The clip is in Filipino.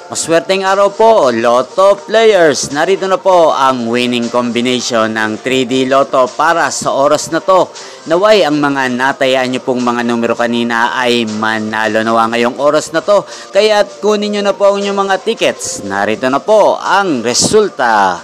Maswerteng araw po, Lotto players. Narito na po ang winning combination ng 3D Lotto para sa oras na to. Naway ang mga natayaan nyo pong mga numero kanina ay manalo nawa ngayong oras na to. Kaya kunin nyo na po ang inyong mga tickets. Narito na po ang resulta.